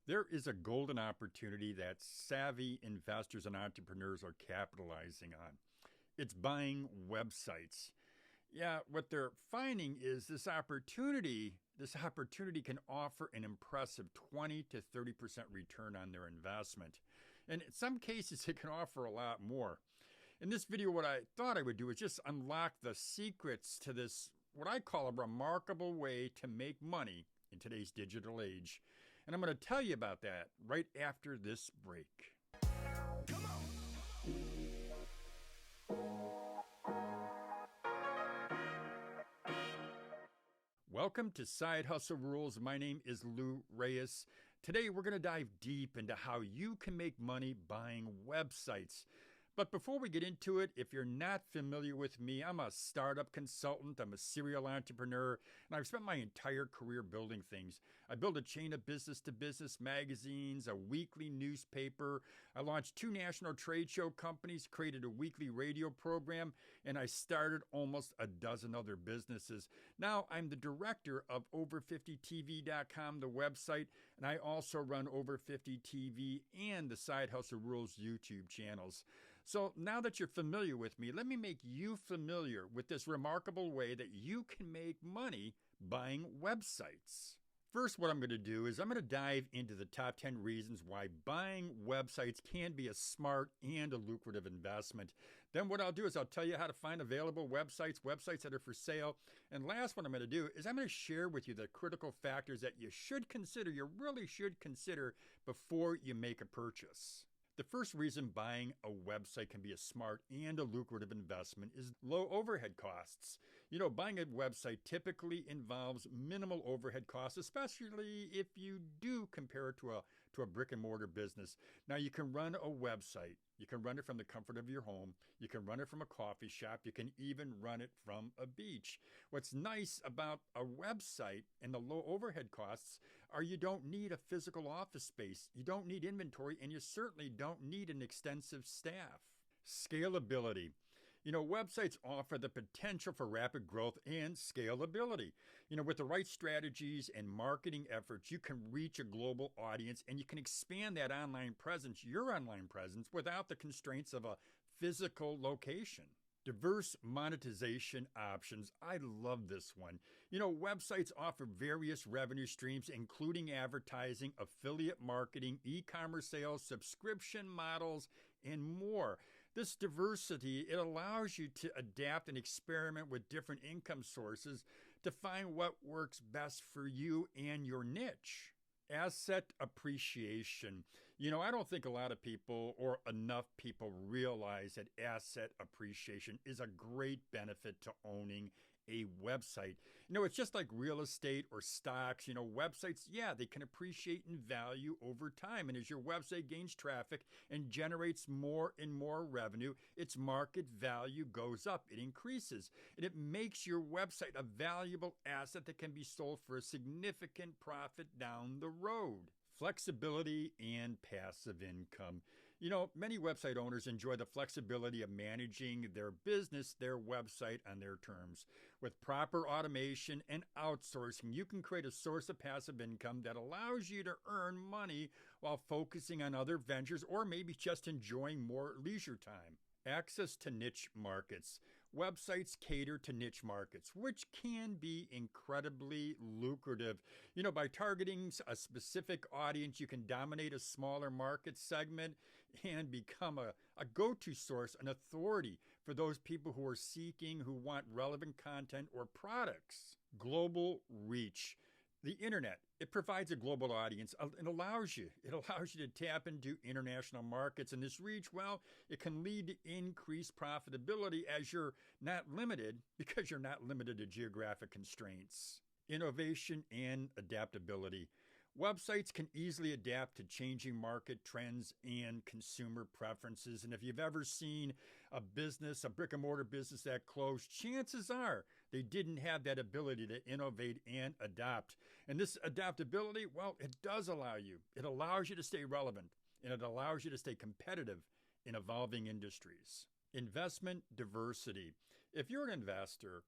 There is a golden opportunity that savvy investors and entrepreneurs are capitalizing on. It's buying websites. Yeah, what they're finding is this opportunity can offer an impressive 20 to 30% return on their investment. And in some cases, it can offer a lot more. In this video, what I thought I would do is just unlock the secrets to this, what I call a remarkable way to make money in today's digital age. And I'm going to tell you about that right after this break. Come on. Welcome to Side Hustle Rules. My name is Reyes. Today we're going to dive deep into how you can make money buying websites. But before we get into it, if you're not familiar with me, I'm a startup consultant, I'm a serial entrepreneur, and I've spent my entire career building things. I built a chain of business-to-business magazines, a weekly newspaper, I launched 2 national trade show companies, created a weekly radio program, and I started almost a dozen other businesses. Now I'm the director of Over50TV.com, the website, and I also run Over50TV and the Side Hustle Rules YouTube channels. So now that you're familiar with me, let me make you familiar with this remarkable way that you can make money buying websites. First, what I'm going to do is I'm going to dive into the top 10 reasons why buying websites can be a smart and a lucrative investment. Then what I'll do is I'll tell you how to find available websites that are for sale. And last, what I'm going to do is I'm going to share with you the critical factors that you really should consider before you make a purchase. The first reason buying a website can be a smart and a lucrative investment is low overhead costs. Buying a website typically involves minimal overhead costs, especially if you do compare it to a brick and mortar business. Now, you can run a website. You can run it from the comfort of your home. You can run it from a coffee shop. You can even run it from a beach. What's nice about a website and the low overhead costs are you don't need a physical office space. You don't need inventory, and you certainly don't need an extensive staff. Scalability. Websites offer the potential for rapid growth and scalability. With the right strategies and marketing efforts, you can reach a global audience and you can expand that your online presence, without the constraints of a physical location. Diverse monetization options. I love this one. Websites offer various revenue streams, including advertising, affiliate marketing, e-commerce sales, subscription models, and more. This diversity, it allows you to adapt and experiment with different income sources to find what works best for you and your niche. Asset appreciation. I don't think a lot of people or enough people realize that asset appreciation is a great benefit to owning a website. It's just like real estate or stocks. Websites, they can appreciate in value over time. And as your website gains traffic and generates more and more revenue, its market value goes up. It increases. And it makes your website a valuable asset that can be sold for a significant profit down the road. Flexibility and passive income. Many website owners enjoy the flexibility of managing their business, their website on their terms. With proper automation and outsourcing, you can create a source of passive income that allows you to earn money while focusing on other ventures or maybe just enjoying more leisure time. Access to niche markets. Websites cater to niche markets, which can be incredibly lucrative. By targeting a specific audience, you can dominate a smaller market segment and become a go-to source, an authority for those people who want relevant content or products. Global reach. The internet, it provides a global audience. It allows you to tap into international markets. And this reach, it can lead to increased profitability as you're not limited to geographic constraints. Innovation and adaptability. Websites can easily adapt to changing market trends and consumer preferences. And if you've ever seen a brick and mortar business that closed, chances are they didn't have that ability to innovate and adapt. And this adaptability, it allows you to stay relevant, and it allows you to stay competitive in evolving industries. Investment diversity. If you're an investor,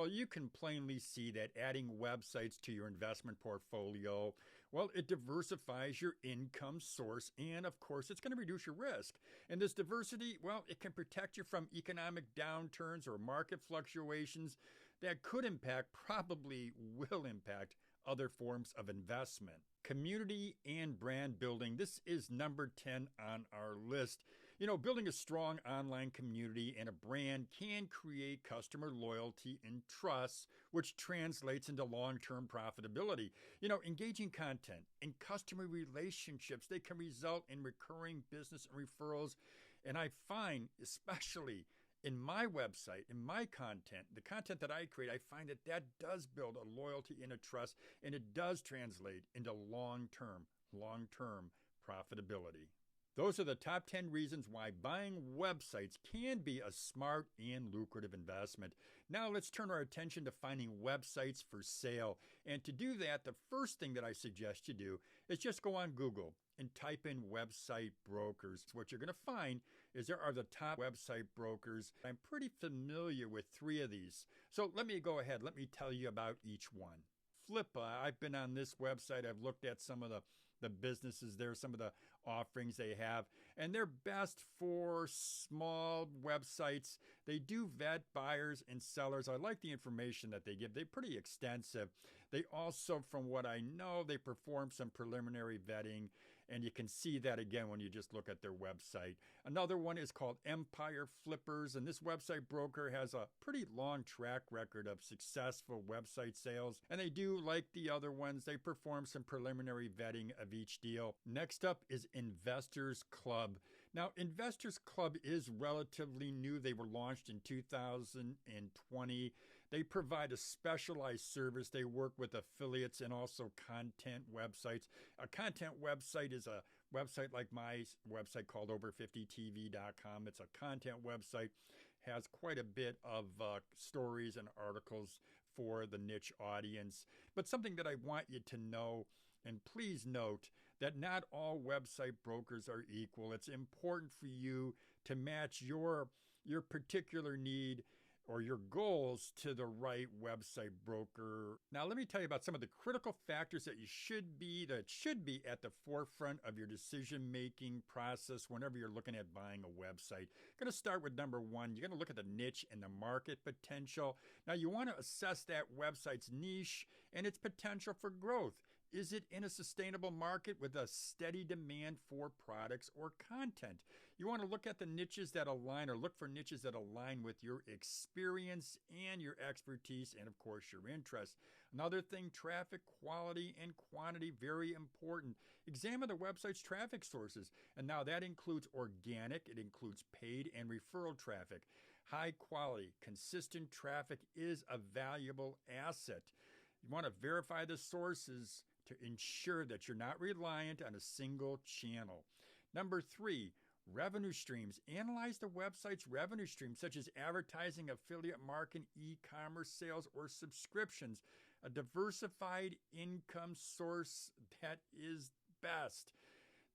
you can plainly see that adding websites to your investment portfolio, Well, it diversifies your income source, and of course, it's going to reduce your risk. And this diversity, well, it can protect you from economic downturns or market fluctuations that could impact, probably will impact, other forms of investment. Community and brand building. This is number 10 on our list. You know, building a strong online community and a brand can create customer loyalty and trust, which translates into long-term profitability. You know, engaging content and customer relationships, they can result in recurring business and referrals. And I find, especially in my website, in my content, the content that I create, I find that that does build a loyalty and a trust, and it does translate into long-term profitability. Those are the top 10 reasons why buying websites can be a smart and lucrative investment. Now let's turn our attention to finding websites for sale. And to do that, the first thing that I suggest you do is just go on Google and type in website brokers. What you're going to find is there are the top website brokers. I'm pretty familiar with 3 of these. So let me go ahead. Let me tell you about each one. Flippa, I've been on this website. I've looked at some of the businesses there, some of the offerings they have, and they're best for small websites. They do vet buyers and sellers. I like the information that they give. They're pretty extensive. They also, from what I know, they perform some preliminary vetting, and you can see that again when you just look at their website. Another one is called Empire Flippers, and this website broker has a pretty long track record of successful website sales, and they do, like the other ones, they perform some preliminary vetting of each deal. Next up is Investors Club. Now, Investors Club is relatively new. They were launched in 2020. They provide a specialized service. They work with affiliates and also content websites. A content website is a website like my website called over50tv.com. It's a content website, has quite a bit of stories and articles for the niche audience. But something that I want you to know, and please note, that not all website brokers are equal. It's important for you to match your particular need or your goals to the right website broker. Now, let me tell you about some of the critical factors that should be at the forefront of your decision-making process whenever you're looking at buying a website. Going to start with number 1. You're going to look at the niche and the market potential. Now, you want to assess that website's niche and its potential for growth. Is it in a sustainable market with a steady demand for products or content? You want to look at the niches that align, or look for niches that align with your experience and your expertise, and of course your interests. Another thing, traffic quality and quantity, very important. Examine the website's traffic sources, and now that includes organic, it includes paid and referral traffic. High quality, consistent traffic is a valuable asset. You want to verify the sources to ensure that you're not reliant on a single channel. Number 3, revenue streams. Analyze the website's revenue streams, such as advertising, affiliate marketing, e-commerce sales, or subscriptions. A diversified income source, that is best.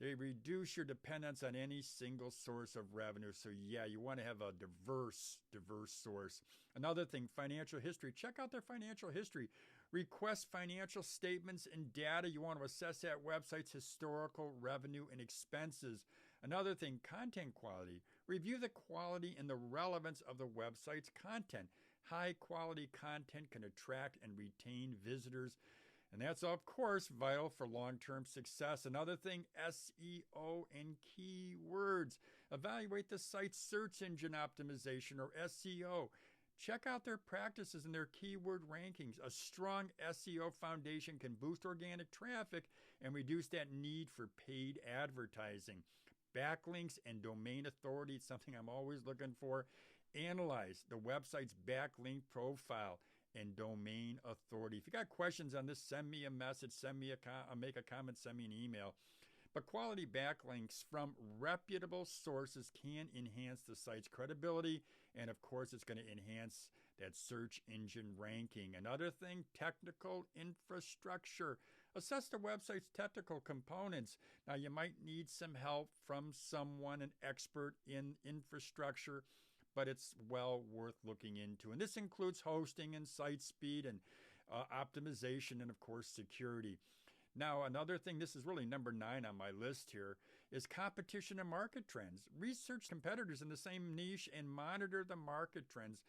They reduce your dependence on any single source of revenue. So yeah, you want to have a diverse source. Another thing, financial history. Check out their financial history. Request financial statements and data. You want to assess that website's historical revenue and expenses. Another thing, content quality. Review the quality and the relevance of the website's content. High quality content can attract and retain visitors. And that's, of course, vital for long-term success. Another thing, SEO and keywords. Evaluate the site's search engine optimization, or SEO. Check out their practices and their keyword rankings. A strong SEO foundation can boost organic traffic and reduce that need for paid advertising. Backlinks and domain authority is something I'm always looking for. Analyze the website's backlink profile and domain authority. If you got questions on this, send me a message, make a comment, send me an email. But quality backlinks from reputable sources can enhance the site's credibility, and of course it's going to enhance that search engine ranking. Another thing, technical infrastructure. Assess the website's technical components. Now, you might need some help from someone, an expert in infrastructure, but it's well worth looking into. And this includes hosting and site speed and optimization and, of course, security. Now, another thing, this is really number 9 on my list here, is competition and market trends. Research competitors in the same niche and monitor the market trends.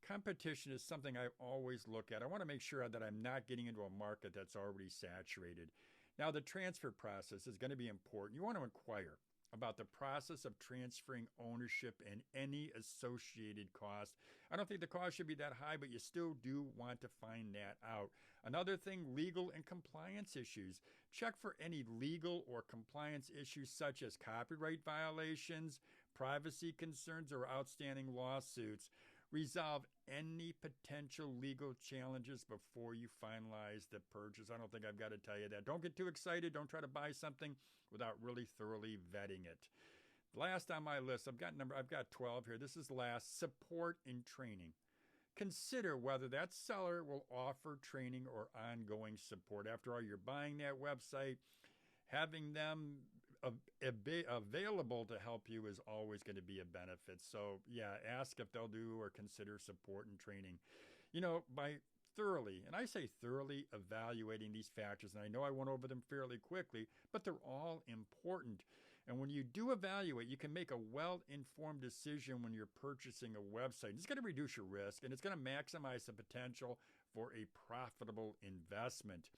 Competition is something I always look at. I want to make sure that I'm not getting into a market that's already saturated. Now, the transfer process is going to be important. You want to inquire about the process of transferring ownership and any associated cost. I don't think the cost should be that high, but you still do want to find that out. Another thing, legal and compliance issues. Check for any legal or compliance issues such as copyright violations, privacy concerns, or outstanding lawsuits. Resolve any potential legal challenges before you finalize the purchase. I don't think I've got to tell you that. Don't get too excited. Don't try to buy something without really thoroughly vetting it. Last on my list, I've got 12 here. This is last, support and training. Consider whether that seller will offer training or ongoing support. After all, you're buying that website. Having them available to help you is always going to be a benefit. So yeah, ask if they'll do or consider support and training. By thoroughly, and I say thoroughly, evaluating these factors, and I know I went over them fairly quickly, but they're all important. And when you do evaluate, you can make a well-informed decision when you're purchasing a website. It's going to reduce your risk, and it's going to maximize the potential for a profitable investment.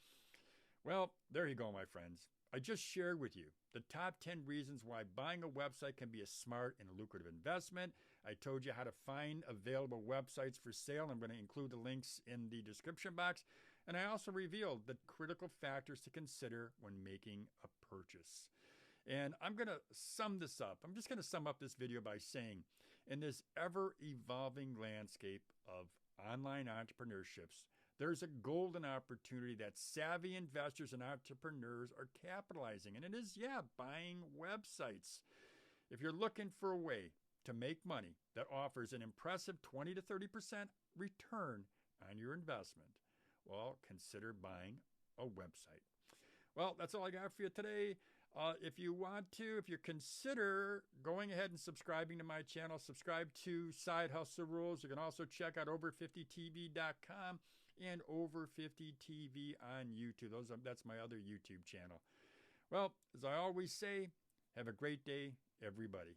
Well, there you go, my friends. I just shared with you the top 10 reasons why buying a website can be a smart and lucrative investment. I told you how to find available websites for sale. I'm going to include the links in the description box. And I also revealed the critical factors to consider when making a purchase. And I'm going to sum this up. I'm just going to sum up this video by saying, in this ever-evolving landscape of online entrepreneurships, there's a golden opportunity that savvy investors and entrepreneurs are capitalizing. And it is, buying websites. If you're looking for a way to make money that offers an impressive 20 to 30% return on your investment, well, consider buying a website. Well, that's all I got for you today. If you consider going ahead and subscribing to my channel, subscribe to Side Hustle Rules. You can also check out over50tv.com and Over50TV on YouTube. That's my other YouTube channel. Well, as I always say, have a great day, everybody.